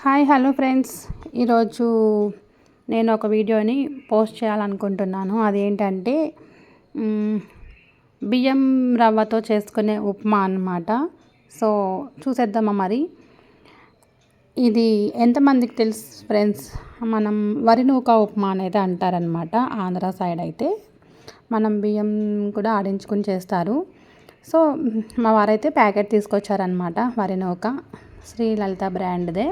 Hi hello friends, ఈరోజు నేను ఒక వీడియోని పోస్ట్ చేయాలనుకుంటున్నాను. అదేంటంటే బియ్యం రవ్వతో చేసుకునే ఉప్మా అన్నమాట. సో చూసేద్దామా మరి. ఇది ఎంతమందికి తెలుసు ఫ్రెండ్స్, మనం వరి నూక ఉప్మా అనేది అంటారనమాట. ఆంధ్ర సైడ్ అయితే మనం బియ్యం కూడా ఆడించుకుని చేస్తారు. సో మా వారైతే ప్యాకెట్ తీసుకొచ్చారనమాట వరి నూక, శ్రీలలిత బ్రాండ్దే.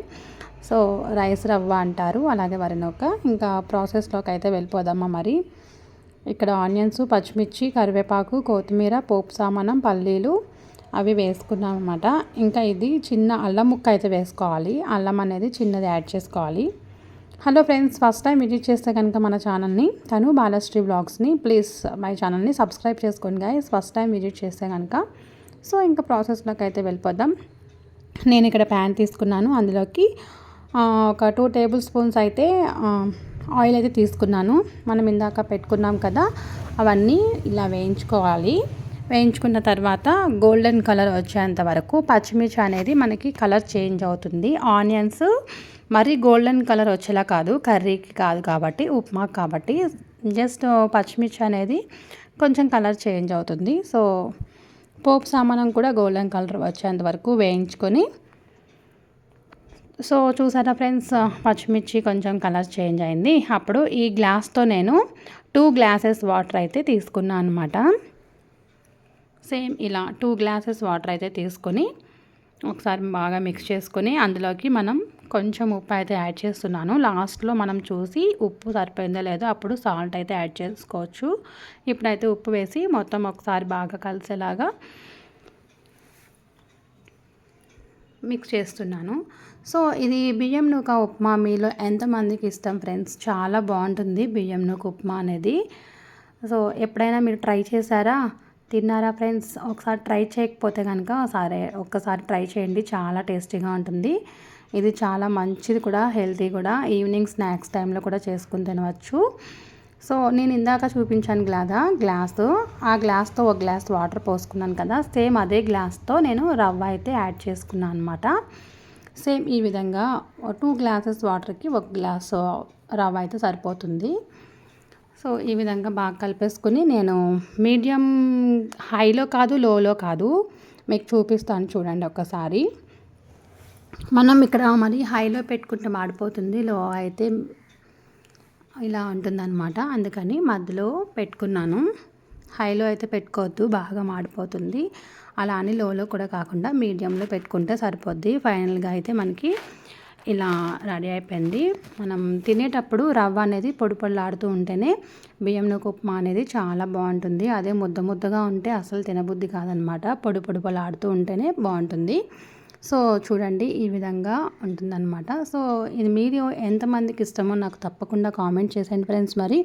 సో రైస్ రవ్వ అంటారు, అలాగే వరి నూక. ఇంకా ప్రాసెస్లోకి అయితే వెళ్ళిపోదామా మరి. ఇక్కడ ఆనియన్స్, పచ్చిమిర్చి, కరివేపాకు, కొత్తిమీర, పోపు సామానం, పల్లీలు అవి వేసుకున్నాం అనమాట. ఇంకా ఇది చిన్న అల్లం ముక్క అయితే వేసుకోవాలి. అల్లం అనేది చిన్నది యాడ్ చేసుకోవాలి. Hello friends, first time visit చేస్తే కనుక మన ఛానల్ని తను బాలశ్రీ బ్లాగ్స్ని ప్లీజ్ మై ఛానల్ని సబ్స్క్రైబ్ చేసుకోండి గైస్, ఫస్ట్ టైం విజిట్ చేస్తే కనుక. సో ఇంకా ప్రాసెస్లోకి అయితే వెళ్ళిపోదాం. నేను ఇక్కడ ప్యాన్ తీసుకున్నాను, అందులోకి ఒక 2 టేబుల్ స్పూన్స్ అయితే ఆయిల్ అయితే తీసుకున్నాను. మనం ఇందాక పెట్టుకున్నాం కదా, అవన్నీ ఇలా వేయించుకోవాలి. వేయించుకున్న తర్వాత గోల్డెన్ కలర్ వచ్చేంత వరకు పచ్చిమిర్చి అనేది మనకి కలర్ చేంజ్ అవుతుంది. ఆనియన్స్ మరి గోల్డెన్ కలర్ వచ్చేలా కాదు, కర్రీకి కాదు కాబట్టి, ఉప్మా కాబట్టి జస్ట్ పచ్చిమిర్చి అనేది కొంచెం కలర్ చేంజ్ అవుతుంది. సో పోపు సామానం కూడా గోల్డెన్ కలర్ వచ్చేంత వరకు వేయించుకొని, సో చూసారా ఫ్రెండ్స్, పచ్చిమిర్చి కొంచెం కలర్ చేంజ్ అయింది. అప్పుడు ఈ గ్లాస్తో నేను 2 గ్లాసెస్ వాటర్ అయితే తీసుకున్నాను అనమాట. సేమ్ ఇలా 2 గ్లాసెస్ వాటర్ అయితే తీసుకొని ఒకసారి బాగా మిక్స్ చేసుకొని, అందులోకి మనం కొంచెం ఉప్పు అయితే యాడ్ చేస్తున్నాను. లాస్ట్లో మనం చూసి ఉప్పు సరిపోయిందో లేదో అప్పుడు సాల్ట్ అయితే యాడ్ చేసుకోవచ్చు. ఇప్పుడైతే ఉప్పు వేసి మొత్తం ఒకసారి బాగా కలిసేలాగా మిక్స్ చేస్తున్నాను. సో ఇది బియ్యం నూక ఉప్మా మీలో ఎంతమందికి ఇష్టం ఫ్రెండ్స్? చాలా బాగుంటుంది బియ్యం నూక ఉప్మా అనేది. సో ఎప్పుడైనా మీరు ట్రై చేశారా, తిన్నారా ఫ్రెండ్స్? ఒకసారి ట్రై చేయకపోతే కనుక ఒక్కసారి ట్రై చేయండి, చాలా టేస్టీగా ఉంటుంది. ఇది చాలా మంచిది కూడా, హెల్తీ కూడా. ఈవినింగ్ స్నాక్స్ టైంలో కూడా చేసుకుని తినవచ్చు. సో నేను ఇందాక చూపించాను గ్లాసు, ఆ గ్లాస్తో 1 గ్లాస్ వాటర్ పోసుకున్నాను కదా, సేమ్ అదే గ్లాస్తో నేను రవ్వ అయితే యాడ్ చేసుకున్నాను అనమాట. సేమ్ ఈ విధంగా 2 గ్లాసెస్ వాటర్కి 1 గ్లాసు రవ్వ అయితే సరిపోతుంది. సో ఈ విధంగా బాగా కలిపేసుకుని, నేను మీడియం హైలో కాదు లోలో కాదు, మీకు చూపిస్తాను చూడండి ఒక్కసారి. మనం ఇక్కడ మరి హైలో పెట్టుకుంటే మాడిపోతుంది, లో అయితే ఇలా ఉంటుందన్నమాట. అందుకని మధ్యలో పెట్టుకున్నాను. హైలో అయితే పెట్టుకోవద్దు, బాగా మాడిపోతుంది. అలా అని లోలో కూడా కాకుండా మీడియంలో పెట్టుకుంటే సరిపోద్ది. ఫైనల్గా అయితే మనకి ఇలా రెడీ అయిపోయింది. మనం తినేటప్పుడు రవ్వ అనేది పొడి పొడిలాడుతూ ఉంటేనే బియ్యం నూక ఉప్మా అనేది చాలా బాగుంటుంది. అదే ముద్ద ముద్దగా ఉంటే అసలు తినబుద్ధి కాదనమాట. పొడి పొడిలాడుతూ ఉంటేనే బాగుంటుంది. సో చూడండి, ఈ విధంగా ఉంటుందన్నమాట. సో ఇది మీరు ఎంతమందికి ఇష్టమో నాకు తప్పకుండా కామెంట్ చేసేయండి ఫ్రెండ్స్. మరి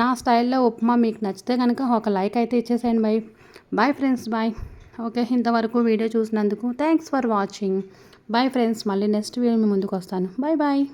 నా స్టైల్లో ఉప్మా మీకు నచ్చితే కనుక ఒక లైక్ అయితే ఇచ్చేసేయండి. Bye friends, bye. ఓకే, ఇంతవరకు వీడియో చూసినందుకు thanks for watching. Bye friends, మళ్ళీ నెక్స్ట్ వీడియో మీ ముందుకు వస్తాను. Bye bye.